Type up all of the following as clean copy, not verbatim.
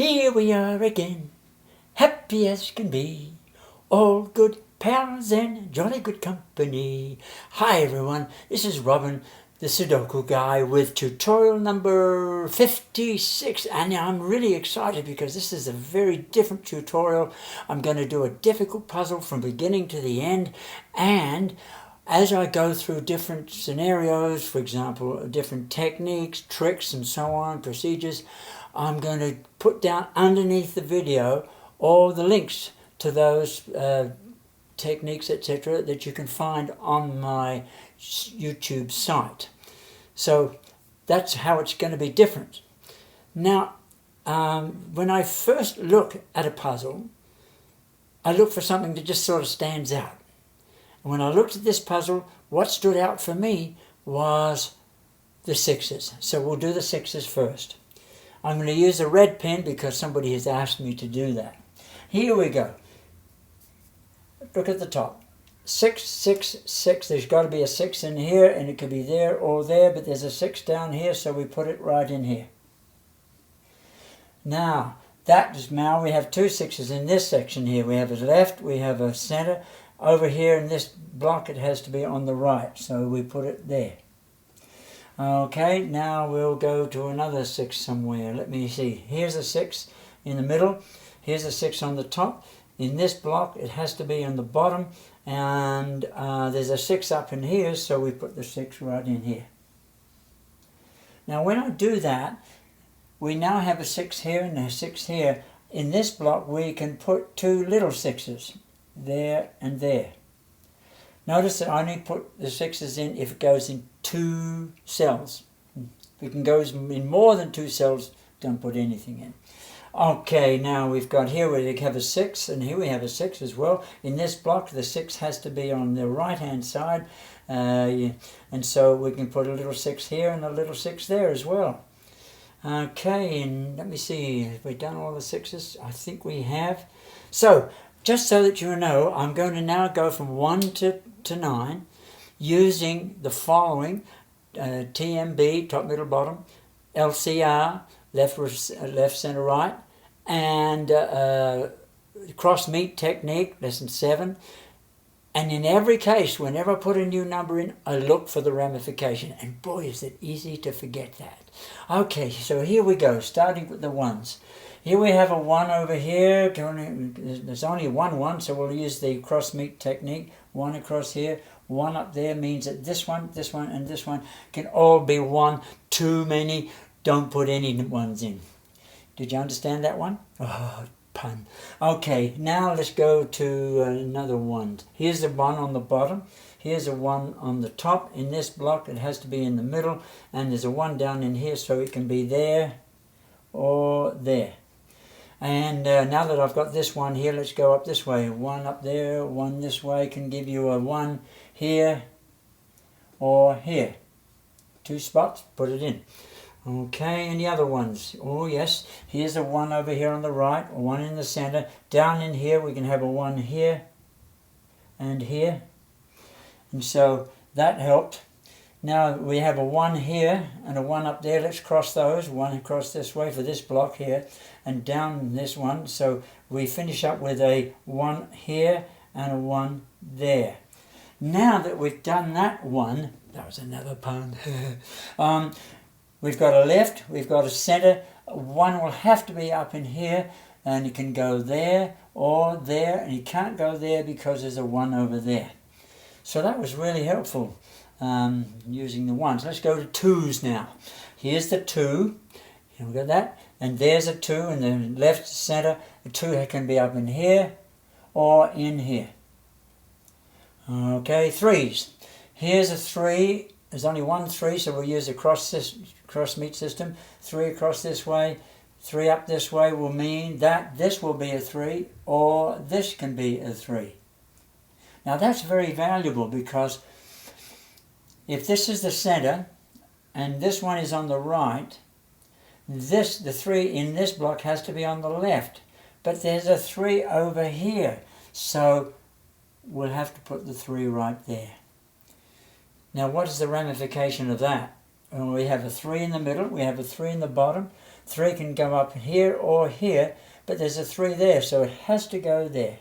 Here we are again, happy as can be, all good pals and jolly good company. Hi everyone, this is Robin, the Sudoku guy, with tutorial number 56, and I'm really excited because this is a very different tutorial. I'm going to do a difficult puzzle from beginning to the end, and as I go through different scenarios, for example, different techniques, tricks and so on, procedures, I'm going to put down underneath the video all the links to those techniques, etc., that you can find on my YouTube site. So that's how it's going to be different. Now, when I first look at a puzzle, I look for something that just sort of stands out. And when I looked at this puzzle, what stood out for me was the sixes. So we'll do the sixes first. I'm going to use a red pen because somebody has asked me to do that. Here we go. Look at the top. 6, 6, 6. There's got to be a 6 in here, and it could be there or there, but there's a 6 down here, so we put it right in here. Now we have two 6s in this section here. We have a left, we have a center. Over here in this block, it has to be on the right, so we put it there. Okay, now we'll go to another 6 somewhere. Let me see. Here's a 6 in the middle. Here's a 6 on the top. In this block, it has to be on the bottom. And there's a 6 up in here, so we put the 6 right in here. Now, when I do that, we now have a 6 here and a 6 here. In this block, we can put two little 6s, there and there. Notice that I only put the 6s in if it goes in 2 cells. If it goes in more than 2 cells, don't put anything in. Okay, now we've got here we have a 6, and here we have a 6 as well. In this block, the 6 has to be on the right-hand side, and so we can put a little 6 here and a little 6 there as well. Okay, and let me see, have we done all the 6s? I think we have. So, just so that you know, I'm going to now go from 1 to 9 using the following TMB, top, middle, bottom, LCR, left, center, right, and cross meet technique, lesson 7. And in every case, whenever I put a new number in, I look for the ramification. And boy, is it easy to forget that. Okay, so here we go, starting with the 1s. Here we have a 1 over here. There's only one 1, so we'll use the cross meet technique. 1 across here, 1 up there means that this one, and this one can all be 1. Too many, don't put any 1s in. Did you understand that one? Oh, pun. Okay, now let's go to another 1. Here's a 1 on the bottom. Here's a 1 on the top. In this block, it has to be in the middle. And there's a 1 down in here, so it can be there or there. And now that I've got this 1 here, let's go up this way. 1 up there, 1 this way can give you a 1 here or here. 2 spots, put it in. Okay, and the other ones. Oh yes, here's a 1 over here on the right, a 1 in the center. Down in here we can have a 1 here and here. And so that helped. Now we have a 1 here and a 1 up there. Let's cross those. 1 across this way for this block here and down this one. So we finish up with a 1 here and a 1 there. Now that we've done that one, that was another pun. We've got a left, we've got a center. 1 will have to be up in here, and it can go there or there, and you can't go there because there's a 1 over there. So that was really helpful. Using the 1s. Let's go to 2s now. Here's the 2. Here we got that. And there's a 2 in the left center. The 2 can be up in here or in here. Okay, 3s. Here's a 3. There's only one 3, so we'll use the cross meet system. 3 across this way, 3 up this way will mean that this will be a 3 or this can be a 3. Now that's very valuable because if this is the center and this one is on the right, the 3 in this block has to be on the left. But there's a 3 over here, so we'll have to put the 3 right there. Now what is the ramification of that? Well, we have a 3 in the middle, we have a 3 in the bottom. 3 can go up here or here, but there's a 3 there, so it has to go there.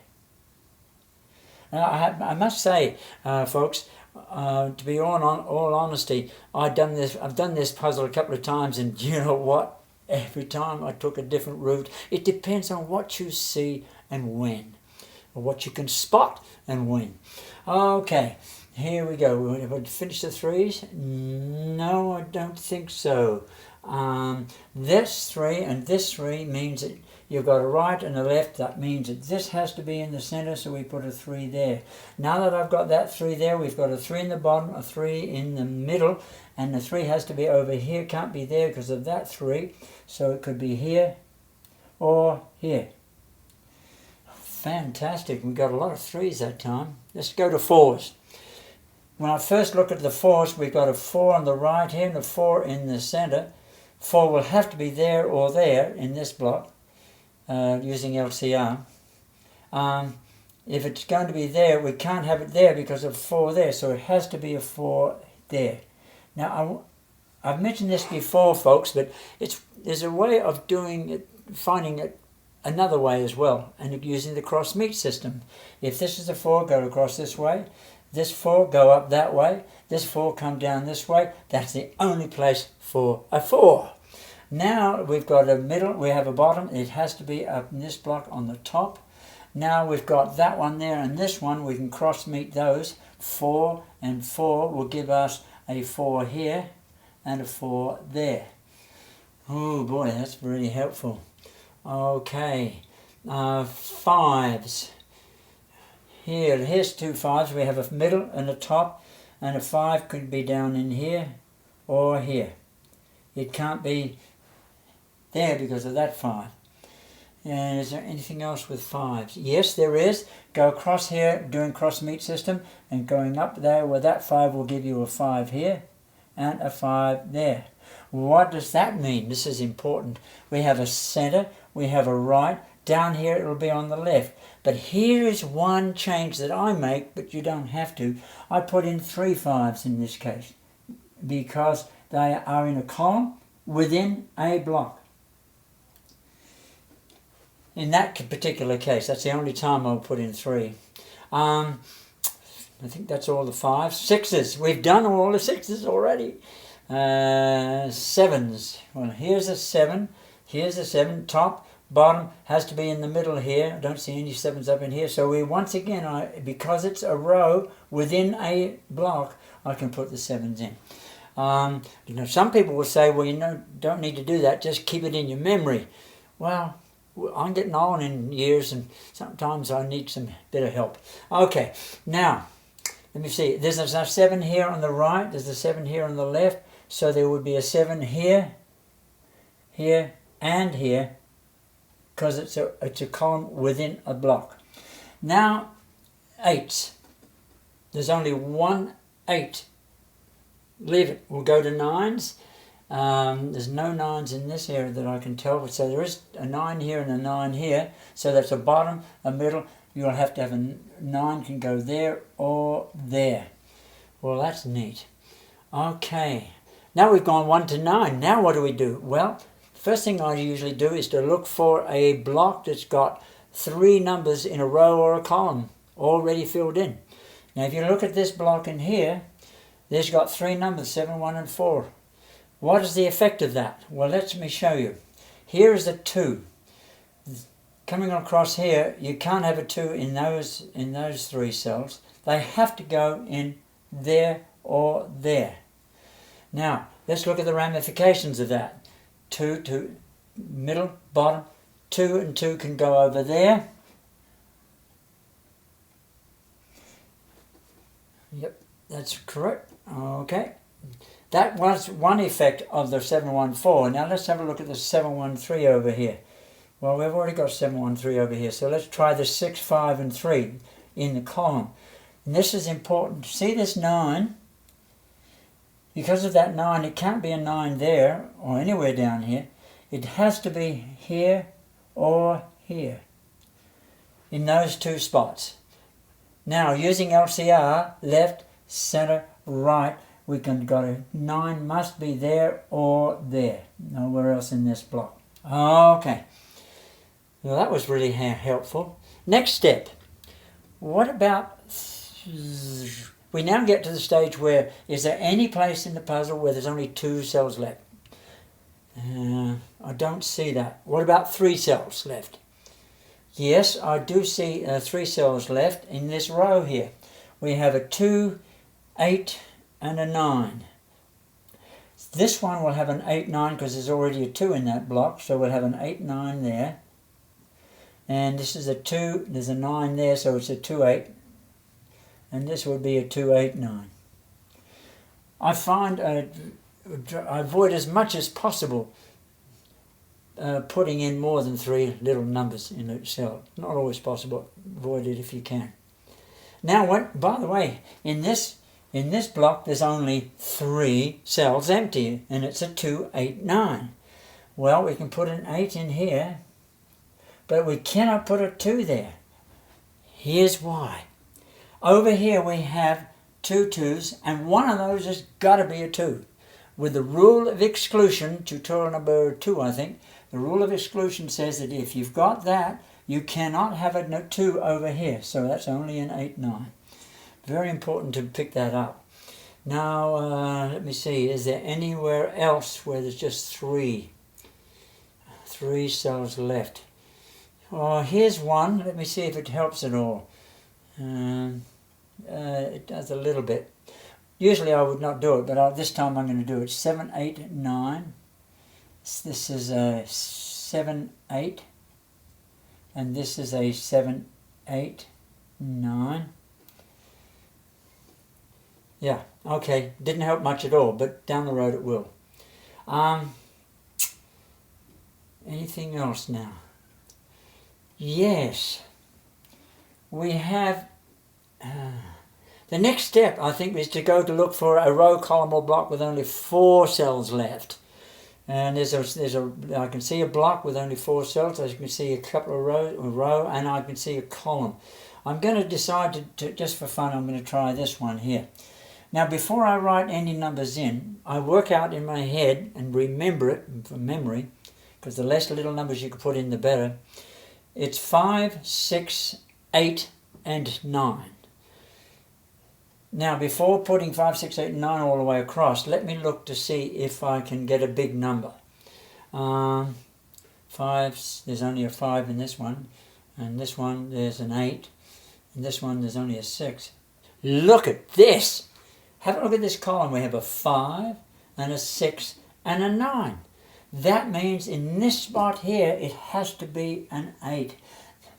Now, I must say, folks, to be all honesty, I've done this puzzle a couple of times, and you know what? Every time I took a different route. It depends on what you see and when, or what you can spot and when. Okay, here we go. Have I finished the 3s? No, I don't think so. This 3 and this 3 means that you've got a right and a left. That means that this has to be in the center, so we put a 3 there. Now that I've got that 3 there, we've got a 3 in the bottom, a 3 in the middle, and the 3 has to be over here. Can't be there because of that 3, so it could be here or here. Fantastic. We got a lot of 3s that time. Let's go to 4s. When I first look at the 4s, we've got a 4 on the right here and a 4 in the center. 4 will have to be there or there in this block using LCR. If it's going to be there, we can't have it there because of 4 there, so it has to be a 4 there. Now, I've mentioned this before, folks, but there's a way of doing it, finding it another way as well, and using the cross-meet system. If this is a 4, go across this way. This 4, go up that way. This 4, come down this way. That's the only place for a 4. Now we've got a middle, we have a bottom. It has to be up in this block on the top. Now we've got that one there and this one. We can cross-meet those. 4 and 4 will give us a 4 here and a 4 there. Oh boy, that's really helpful. Okay, 5s. Here's 2 5s. We have a middle and a top, and a 5 could be down in here or here. It can't be there because of that 5. And is there anything else with 5s? Yes, there is. Go across here, doing cross-meet system, and going up there where that 5 will give you a 5 here and a 5 there. What does that mean? This is important. We have a center, we have a right. Down here it will be on the left. But here is one change that I make, but you don't have to. I put in 3 5s in this case because they are in a column within a block. In that particular case, that's the only time I'll put in 3. I think that's all the 5s. 6s. We've done all the 6s already. 7s. Well, here's a 7. Here's a 7. Top, bottom has to be in the middle here. I don't see any 7s up in here. So we once again, because it's a row within a block, I can put the 7s in. Some people will say, well, don't need to do that. Just keep it in your memory. Well, I'm getting on in years, and sometimes I need some bit of help. Okay, now, let me see. There's a 7 here on the right. There's a 7 here on the left. So there would be a 7 here, here, and here, because it's a column within a block. Now, 8s. There's only one 8. Leave it. We'll go to 9s. There's no 9s in this area that I can tell. So there is a 9 here and a 9 here. So that's a bottom, a middle. You'll have to have a 9 can go there or there. Well, that's neat. Okay. Now we've gone 1 to 9. Now what do we do? Well, first thing I usually do is to look for a block that's got 3 numbers in a row or a column already filled in. Now if you look at this block in here, there's got 3 numbers, 7, 1 and 4. What is the effect of that? Well, let me show you. Here is a 2. Coming across here, you can't have a 2 in those 3 cells. They have to go in there or there. Now, let's look at the ramifications of that. 2 to middle, bottom, 2 and 2 can go over there. Yep, that's correct. Okay. That was one effect of the 714. Now let's have a look at the 713 over here. Well, we've already got 713 over here, so let's try the 6, 5 and 3 in the column. And this is important. See this 9? Because of that 9, it can't be a 9 there or anywhere down here. It has to be here or here in those 2 spots. Now, using LCR, left, center, right, we can got a 9 must be there or there. Nowhere else in this block. Okay. Well, that was really helpful. Next step. What about... We now get to the stage where, is there any place in the puzzle where there's only 2 cells left? I don't see that. What about 3 cells left? Yes, I do see 3 cells left in this row here. We have a 2, 8, and a 9. This one will have an 8, 9 because there's already a 2 in that block, so we'll have an 8, 9 there. And this is a 2, there's a 9 there, so it's a 2, 8. And this would be a 2, 8, 9. I find I avoid as much as possible putting in more than 3 little numbers in each cell. Not always possible. Avoid it if you can. Now, by the way, in this block there's only 3 cells empty, and it's a 2, 8, 9. Well, we can put an 8 in here, but we cannot put a 2 there. Here's why. Over here we have 2 2s, and one of those has got to be a 2. With the rule of exclusion, tutorial number 2, I think, the rule of exclusion says that if you've got that, you cannot have a 2 over here. So that's only an 8, 9. Very important to pick that up. Now, let me see, is there anywhere else where there's just 3 cells left? Oh, here's one. Let me see if it helps at all. It does a little bit. Usually I would not do it, but this time I'm going to do it. 7, 8, 9. This is a 7, 8. And this is a 7, 8, 9. Yeah, okay. Didn't help much at all, but down the road it will. Anything else now? Yes. We have... the next step, I think, is to go to look for a row, column, or block with only 4 cells left. And I can see a block with only 4 cells. As you can see, a couple of row, and I can see a column. I'm going to decide to just for fun, I'm going to try this one here. Now, before I write any numbers in, I work out in my head and remember it from memory, because the less little numbers you can put in, the better. It's 5, 6, 8, and 9. Now, before putting 5, 6, 8, and 9 all the way across, let me look to see if I can get a big number. 5, there's only a 5 in this one, and this one there's an 8, and this one there's only a 6. Look at this! Have a look at this column. We have a 5, and a 6, and a 9. That means in this spot here, it has to be an 8.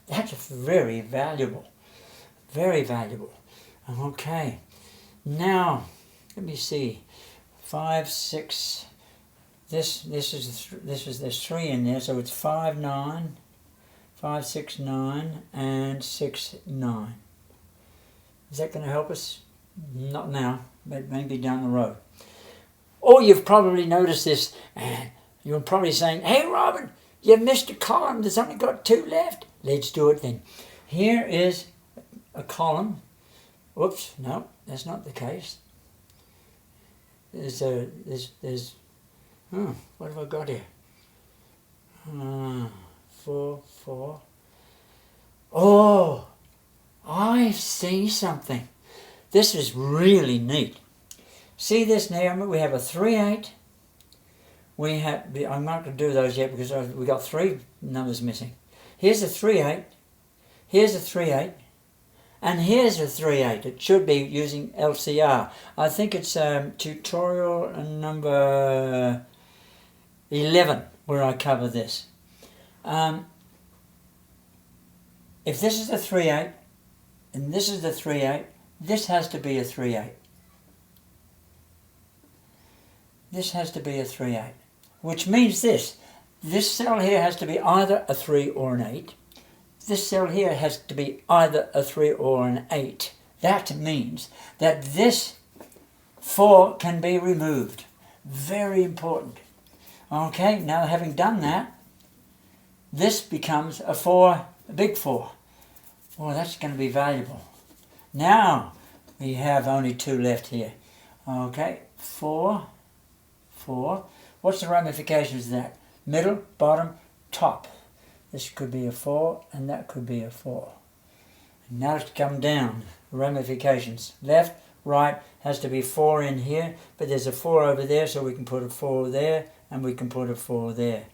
That's very valuable. Very valuable. Okay. Now, let me see. 5, 6. There's 3 in there, so it's 5, 9, 5, 6, 9, and 6, 9. Is that going to help us? Not now, but maybe down the road. Or you've probably noticed this. You're probably saying, "Hey, Robin, you've missed a column. There's only got 2 left." Let's do it then. Here is a column. Whoops, no, that's not the case. What have I got here? 4, 4. Oh, I see something. This is really neat. See this now? We have a 3, 8. I'm not going to do those yet because we got 3 numbers missing. Here's a 3, 8. Here's a 3, 8. And here's a 3, 8. It should be using LCR. I think it's tutorial number 11 where I cover this. If this is a 3, 8, and this is the 3, 8, this has to be a 3, 8. This has to be a 3, 8. Which means this cell here has to be either a 3 or an 8. This cell here has to be either a 3 or an 8. That means that this 4 can be removed. Very important. Okay, now having done that, this becomes a 4, a big 4. Well, that's going to be valuable. Now we have only 2 left here. Okay, 4, 4. What's the ramifications of that? Middle, bottom, top. This could be a 4 and that could be a 4. And now let's come down. Ramifications. Left, right, has to be 4 in here, but there's a 4 over there, so we can put a 4 there and we can put a 4 there.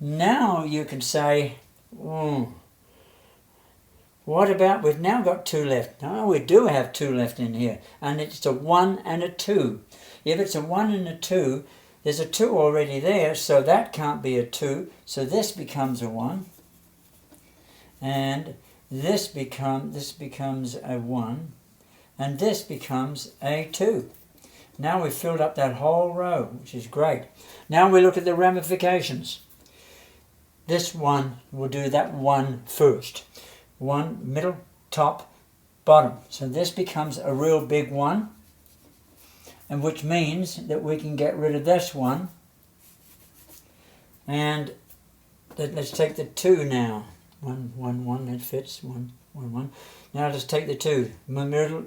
Now you can say, what about, we've now got 2 left. No, we do have 2 left in here, and it's a 1 and a 2. If it's a 1 and a 2, there's a 2 already there, so that can't be a 2, so this becomes a 1, and this becomes a 1, and this becomes a 2. Now we've filled up that whole row, which is great. Now we look at the ramifications. This one will do that 1 first. 1, middle, top, bottom. So this becomes a real big 1, and which means that we can get rid of this 1. And let's take the 2 now. 1, 1, 1, that fits. 1, 1, 1. Now let's take the 2. Middle,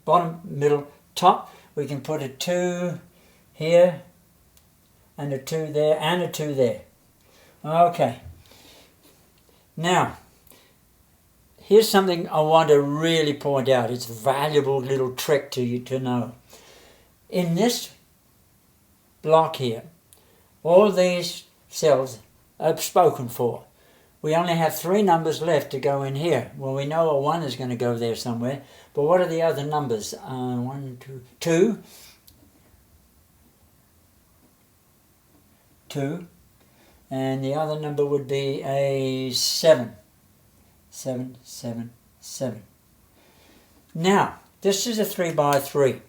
bottom, middle, top. We can put a 2 here, and a 2 there, and a 2 there. Okay. Now, here's something I want to really point out. It's a valuable little trick to you to know. In this block here, all these cells are spoken for. We only have 3 numbers left to go in here. Well, we know a 1 is going to go there somewhere, but what are the other numbers? 1, 2, 2, and the other number would be a 7. 7, 7, 7. Now, this is a 3 by 3.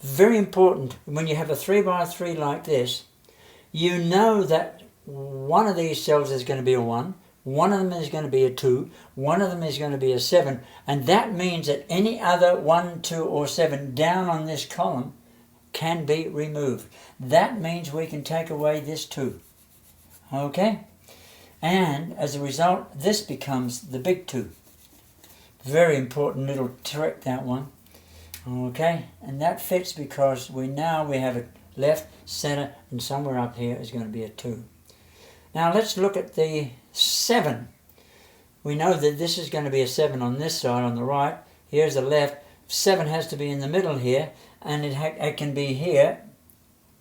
Very important, when you have a 3 by 3 like this, you know that one of these cells is going to be a 1, one of them is going to be a 2, one of them is going to be a 7, and that means that any other 1, 2, or 7 down on this column can be removed. That means we can take away this 2. Okay? And as a result, this becomes the big 2. Very important little trick, that one. Okay? And that fits because we have a left, center, and somewhere up here is going to be a 2. Now let's look at the 7. We know that this is going to be a 7 on this side, on the right. Here's the left. 7 has to be in the middle here, and it can be here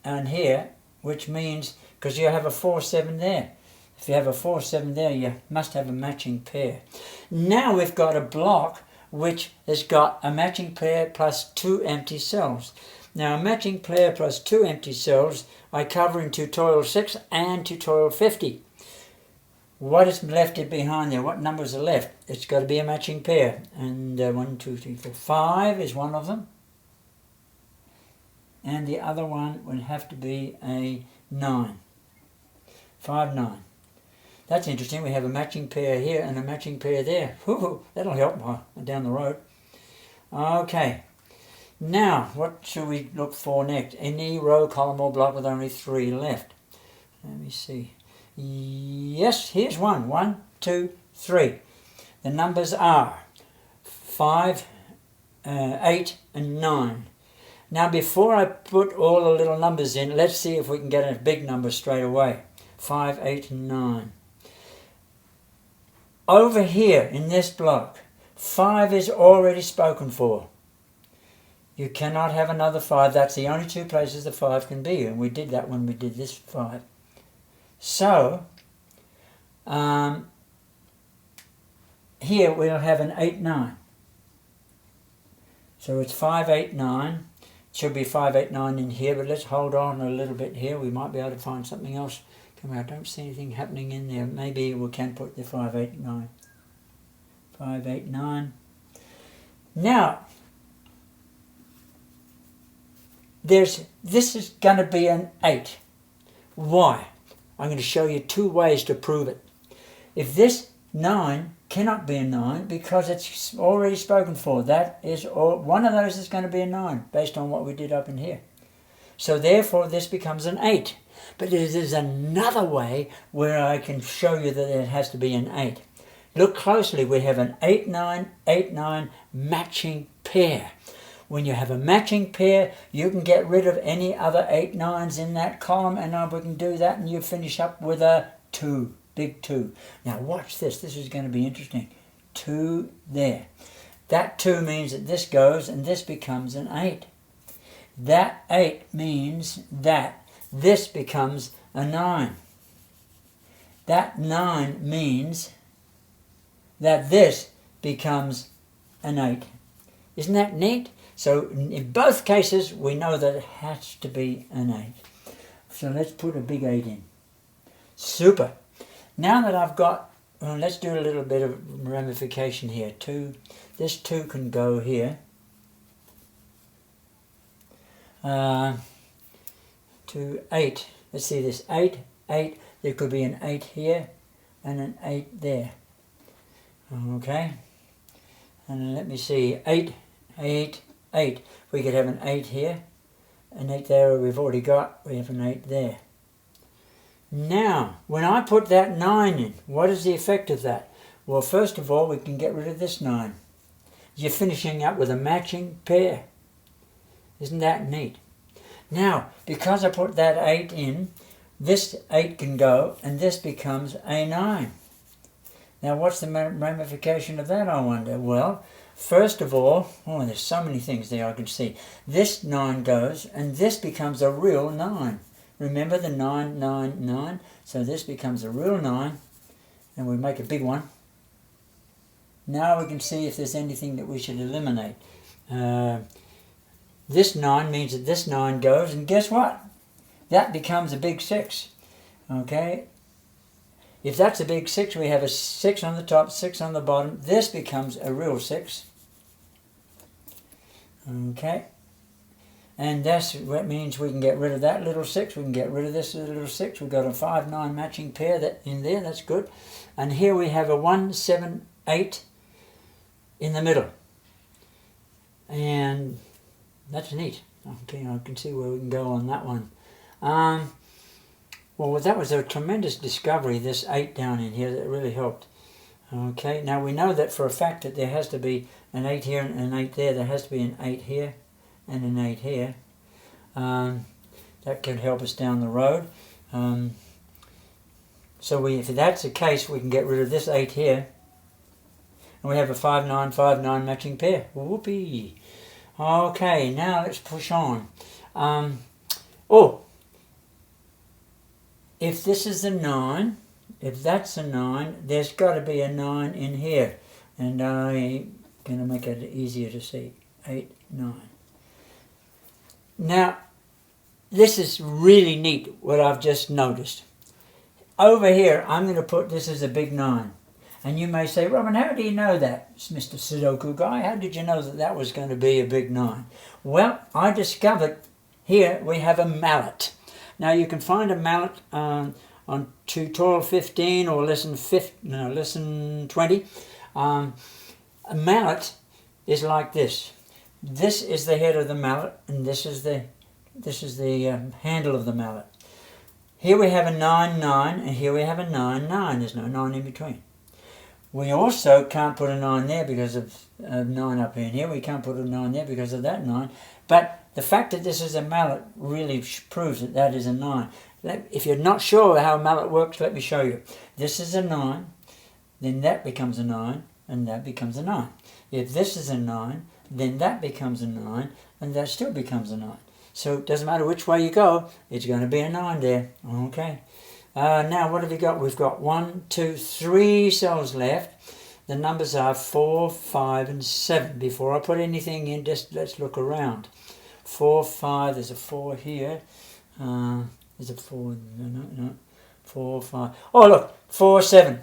and here, which means, because you have a 4, 7 there. If you have a 4, 7 there, you must have a matching pair. Now we've got a block which has got a matching pair plus 2 empty cells. Now a matching pair plus 2 empty cells I cover in tutorial 6 and tutorial 50. What is left behind there? What numbers are left? It's got to be a matching pair. And 1, 2, 3, 4, 5 is one of them. And the other one would have to be a 9. 5, 9. That's interesting. We have a matching pair here and a matching pair there. Whew, that'll help down the road. Okay. Now, what should we look for next? Any row, column, or block with only 3 left. Let me see. Yes, here's one. 1, 2, 3. The numbers are 5, 8, and 9. Now, before I put all the little numbers in, let's see if we can get a big number straight away. 5, 8, and 9. Over here in this block, 5 is already spoken for. You cannot have another 5. That's the only 2 places the 5 can be, and we did that when we did this 5. So, here we'll have an 8, 9. So it's 5, 8, 9. It should be 5, 8, 9 in here, but let's hold on a little bit here. We might be able to find something else. I don't see anything happening in there. Maybe we can put the 5, 8, 9. 5, 8, 9. Now, this is going to be an 8. Why? I'm going to show you 2 ways to prove it. If this 9 cannot be a 9 because it's already spoken for, that is one of those is going to be a 9 based on what we did up in here. So therefore this becomes an 8. But there is another way where I can show you that it has to be an 8. Look closely, we have an 8, 9, 8, 9 matching pair. When you have a matching pair, you can get rid of any other 8 9s in that column, and we can do that, and you finish up with a 2, big 2. Now watch this. This is going to be interesting. 2 there. That 2 means that this goes, and this becomes an 8. That 8 means that this becomes a 9. That 9 means that this becomes an 8. Isn't that neat? So in both cases, we know that it has to be an 8. So let's put a big 8 in. Super. Now that I've got, well, let's do a little bit of ramification here. 2. This 2 can go here. 2, 8. Let's see this. 8, 8. There could be an 8 here and an 8 there. Okay. And let me see. 8, 8, 8. We could have an 8 here. An 8 there we've already got. We have an 8 there. Now, when I put that 9 in, what is the effect of that? Well, first of all, we can get rid of this 9. You're finishing up with a matching pair. Isn't that neat? Now, because I put that 8 in, this 8 can go, and this becomes a 9. Now, what's the ramification of that, I wonder? Well, first of all, oh, there's so many things there I can see. This 9 goes, and this becomes a real 9. Remember the 9, 9, 9? So this becomes a real 9, and we make a big one. Now we can see if there's anything that we should eliminate. This 9 means that this 9 goes, and guess what? That becomes a big 6. Okay? If that's a big 6, we have a 6 on the top, 6 on the bottom. This becomes a real 6. Okay? And that's what means we can get rid of that little 6. We can get rid of this little 6. We've got a 5, 9 matching pair that in there. That's good. And here we have a 1, 7, 8 in the middle. And that's neat. Okay, I can see where we can go on that one. Well, that was a tremendous discovery, this 8 down in here. That really helped. Okay, now we know that for a fact that there has to be an 8 here and an 8 there. There has to be an 8 here and an 8 here. That could help us down the road. So if that's the case, we can get rid of this 8 here. And we have a 5, 9, 5, 9 matching pair. Whoopee! Okay, now let's push on. If this is a 9, if that's a 9, there's got to be a 9 in here. And I'm going to make it easier to see. 8, 9. Now, this is really neat, what I've just noticed. Over here, I'm going to put this as a big 9. And you may say, Robin, how do you know that, Mr. Sudoku guy? How did you know that that was going to be a big 9? Well, I discovered here we have a mallet. Now, you can find a mallet on tutorial 15 or lesson 20. A mallet is like this. This is the head of the mallet, and this is the handle of the mallet. Here we have a 9, 9, and here we have a 9, 9. There's no 9 in between. We also can't put a 9 there because of 9 up in here. We can't put a 9 there because of that 9. But the fact that this is a mallet really proves that that is a 9. If you're not sure how a mallet works, let me show you. This is a 9, then that becomes a 9, and that becomes a 9. If this is a 9, then that becomes a 9, and that still becomes a 9. So it doesn't matter which way you go, it's going to be a 9 there. Okay. Now what have we got? We've got 1, 2, 3 cells left. The numbers are 4, 5, and 7. Before I put anything in, just let's look around. 4, 5, there's a 4 here. There's a 4, no. 4, 5. Oh, look, 4, 7.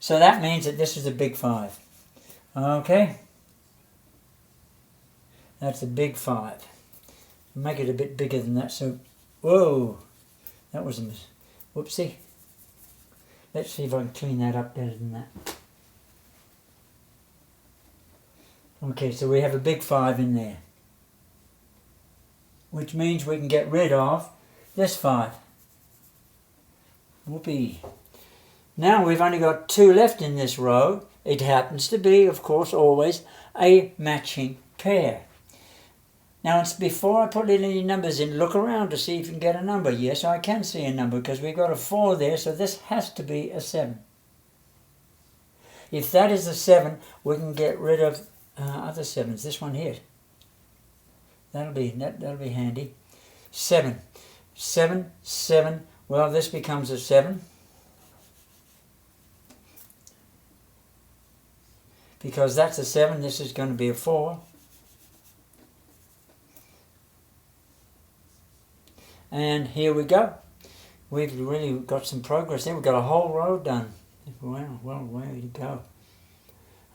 So that means that this is a big 5. Okay? That's a big 5. Make it a bit bigger than that. So, whoa, that was a whoopsie. Let's see if I can clean that up better than that. Okay, so we have a big 5 in there, which means we can get rid of this 5. Whoopee. Now we've only got 2 left in this row. It happens to be, of course, always a matching pair. Now, it's before I put any numbers in, look around to see if you can get a number. Yes, I can see a number because we've got a 4 there, so this has to be a 7. If that is a 7, we can get rid of other 7s. This one here. That'll be handy. 7. 7, 7. Well, this becomes a 7. Because that's a 7, this is going to be a 4. And here we go. We've really got some progress there. We've got a whole row done. Well, way to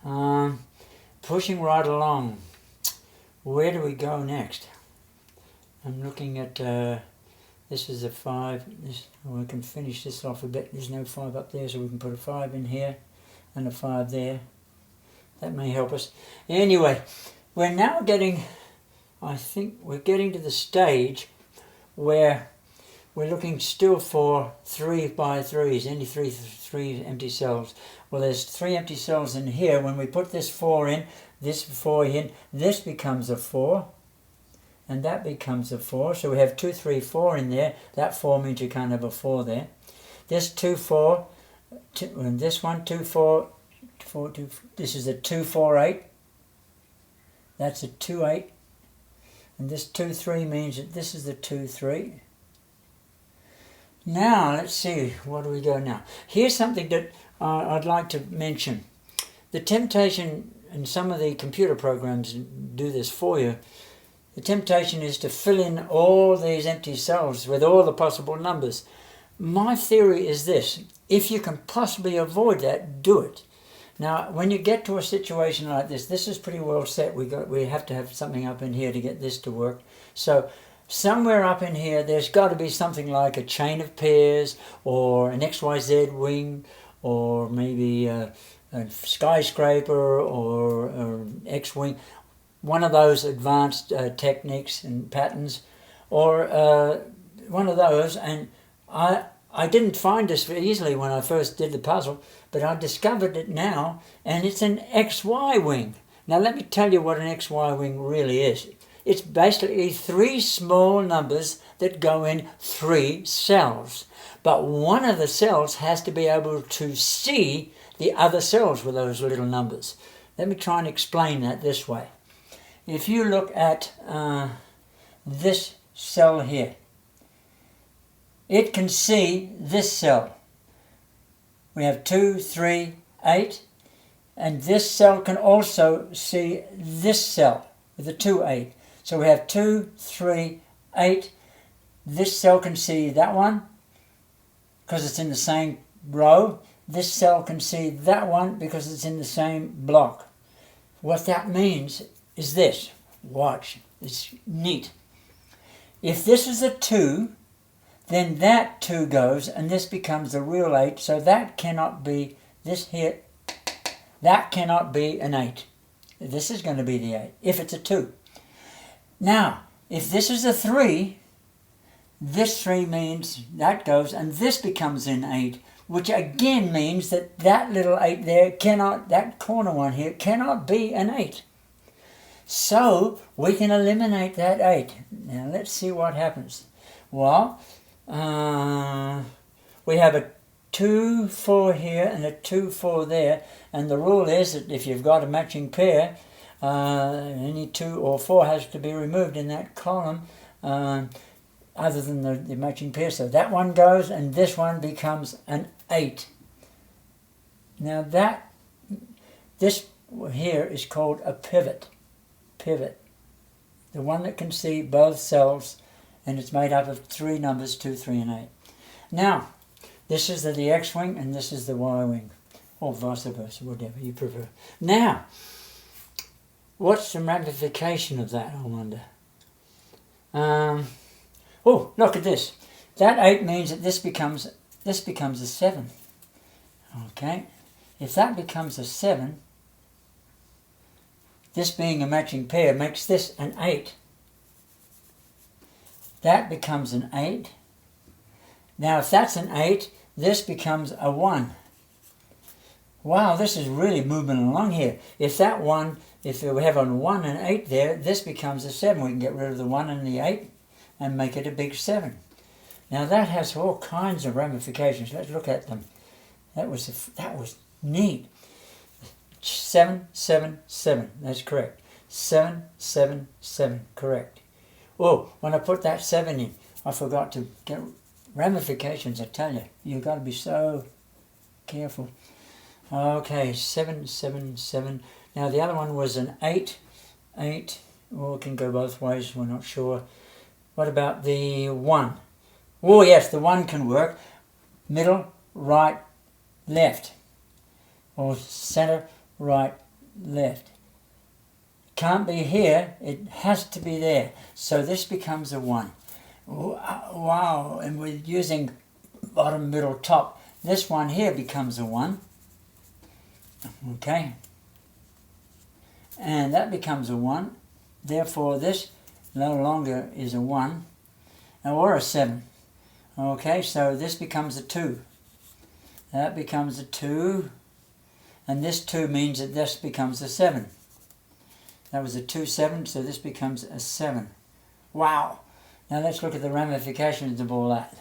go. Pushing right along. Where do we go next? I'm looking at, this is a 5. We can finish this off a bit. There's no 5 up there, so we can put a 5 in here and a 5 there. That may help us. Anyway, we're now getting, I think we're getting to the stage where we're looking still for 3 by 3s, any three empty cells. Well, there's 3 empty cells in here. When we put this 4 in, this 4 in, this becomes a 4, and that becomes a 4. So we have 2, 3, 4 in there. That 4 means you can't have a 4 there. This 2, 4, and this one 2, 4, 4, 2. This is a 2, 4, 8. That's a 2, 8. And this 2, 3 means that this is the 2, 3. Now, let's see, where do we go now? Here's something that I'd like to mention. The temptation, and some of the computer programs do this for you, the temptation is to fill in all these empty cells with all the possible numbers. My theory is this: if you can possibly avoid that, do it. Now, when you get to a situation like this, this is pretty well set. We have to have something up in here to get this to work. So somewhere up in here, there's got to be something like a chain of pairs, or an XYZ wing, or maybe a skyscraper, or an X-wing. One of those advanced techniques and patterns, or one of those. And I didn't find this very easily when I first did the puzzle, but I discovered it now, and it's an XY wing. Now let me tell you what an XY wing really is. It's basically 3 small numbers that go in 3 cells. But one of the cells has to be able to see the other cells with those little numbers. Let me try and explain that this way. If you look at this cell here, it can see this cell. We have 2, 3, 8, and this cell can also see this cell with the 2, 8. So we have 2, 3, 8. This cell can see that one because it's in the same row. This cell can see that one because it's in the same block. What that means is this. Watch. It's neat. If this is a 2, then that 2 goes, and this becomes the real 8, so that cannot be, this here, that cannot be an 8. This is going to be the 8, if it's a 2. Now, if this is a 3, this 3 means that goes, and this becomes an 8, which again means that that little 8 there cannot, that corner one here, cannot be an 8. So, we can eliminate that 8. Now, let's see what happens. Well, we have a 2, 4 here and a 2, 4 there, and the rule is that if you've got a matching pair, any 2 or 4 has to be removed in that column other than the matching pair. So that one goes, and this one becomes an 8. Now this here is called a pivot. Pivot. The one that can see both cells, and it's made up of 3 numbers, 2, 3, and 8. Now, this is the X-wing, and this is the Y-wing, or vice versa, whatever you prefer. Now, what's the ramification of that, I wonder? Oh, look at this. That 8 means that this becomes a 7. Okay, if that becomes a 7, this being a matching pair makes this an 8. That becomes an 8. Now if that's an 8, this becomes a 1. Wow, this is really moving along here. If that 1 if we have on 1 and 8 there, this becomes a 7. We can get rid of the 1 and the 8 and make it a big 7. Now that has all kinds of ramifications. Let's look at them. That was neat. 7, 7, 7. That's correct. 7, 7, 7. Correct. Oh, when I put that 7 in, I forgot to get ramifications. I tell you, you've got to be so careful. Okay, 7, 7, 7. Now the other one was an 8, 8. Or it can go both ways. We're not sure. What about the 1? Oh yes, the 1 can work. Middle, right, left. Or center, right, left. Can't be here, it has to be there. So this becomes a 1. Wow, and we're using bottom, middle, top. This one here becomes a 1. Okay. And that becomes a 1. Therefore this no longer is a 1 or a 7. Okay, so this becomes a 2. That becomes a 2. And this 2 means that this becomes a 7. That was a 2, 7, so this becomes a 7. Wow! Now let's look at the ramifications of all that.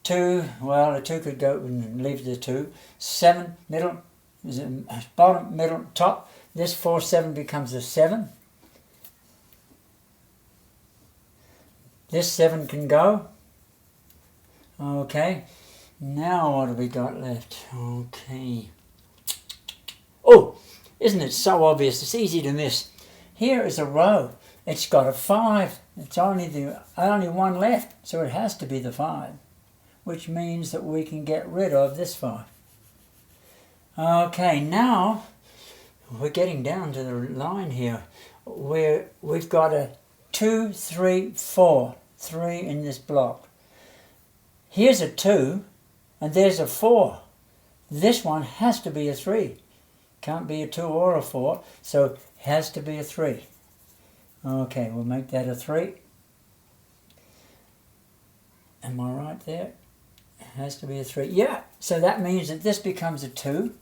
2, well, a 2 could go and leave the 2. 7, middle, bottom, middle, top. This 4, 7 becomes a 7. This 7 can go. Okay. Now what have we got left? Okay. Oh! Isn't it so obvious? It's easy to miss. Here is a row. It's got a 5. It's only one left, so it has to be the 5, which means that we can get rid of this 5. Okay, now we're getting down to the line here where we've got a 2, 3, 4. 3 in this block. Here's a 2, and there's a 4. This one has to be a 3. Can't be a 2 or a 4, so it has to be a 3. Okay, we'll make that a 3. Am I right there? It has to be a 3. Yeah, so that means that this becomes a 2.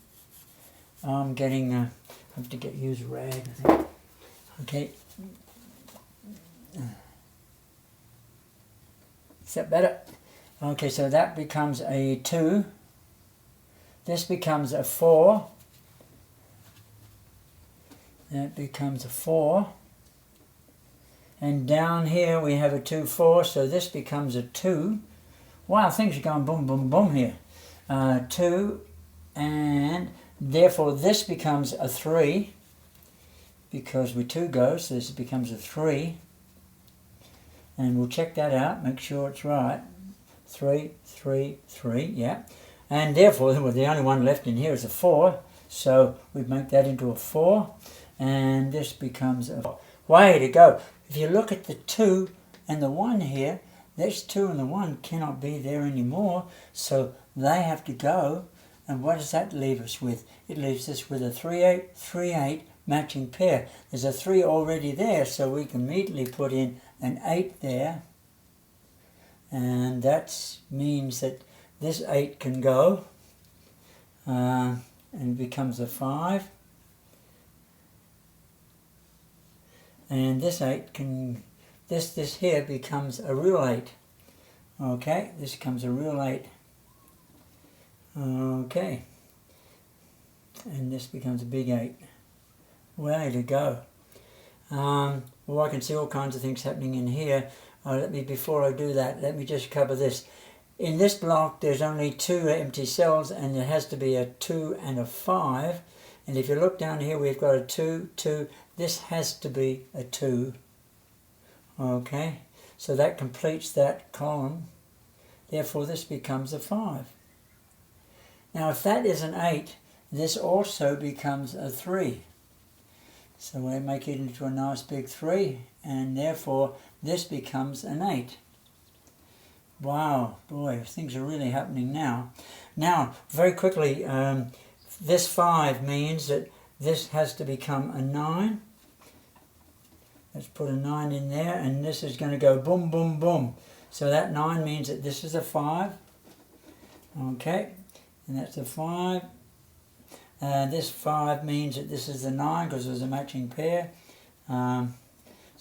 I'm getting, I have to use a rag, I think. Okay. Is that better? Okay, so that becomes a 2. This becomes a 4. That becomes a 4. And down here we have a 2, 4, so this becomes a 2. Wow, things are going boom, boom, boom here. 2, and therefore this becomes a 3, because we 2 goes, so this becomes a 3. And we'll check that out, make sure it's right. 3, 3, 3, yeah. And therefore, well, the only one left in here is a 4, so we make that into a 4. And this becomes a 4. Way to go. If you look at the 2 and the 1 here, this 2 and the 1 cannot be there anymore, so they have to go. And what does that leave us with? It leaves us with a 3, 8, 3, 8 matching pair. There's a 3 already there, so we can immediately put in an 8 there. And that means that this 8 can go. And it becomes a 5. And this 8 can, this here becomes a real 8. Okay, this becomes a real 8. Okay. And this becomes a big 8. Way to go. Well, I can see all kinds of things happening in here. Before I do that, let me just cover this. In this block, there's only 2 empty cells, and there has to be a 2 and a 5. And if you look down here, we've got a 2, 2. This has to be a 2. Okay, so that completes that column. Therefore, this becomes a 5. Now, if that is an 8, this also becomes a 3. So we make it into a nice big 3, and therefore this becomes an 8. Wow, boy, things are really happening now. Now, very quickly, this 5 means that this has to become a 9. Let's put a 9 in there, and this is going to go boom, boom, boom. So that 9 means that this is a 5. Okay, and that's a 5. This 5 means that this is the 9 because there's a matching pair. So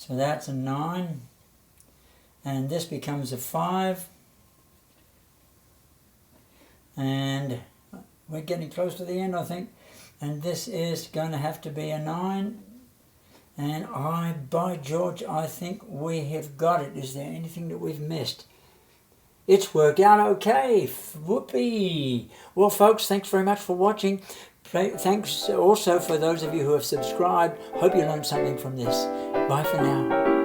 that's a 9. And this becomes a 5. And we're getting close to the end, I think. And this is going to have to be a 9. And by George, I think we have got it. Is there anything that we've missed? It's worked out okay. Whoopee. Well, folks, thanks very much for watching. Thanks also for those of you who have subscribed. Hope you learned something from this. Bye for now.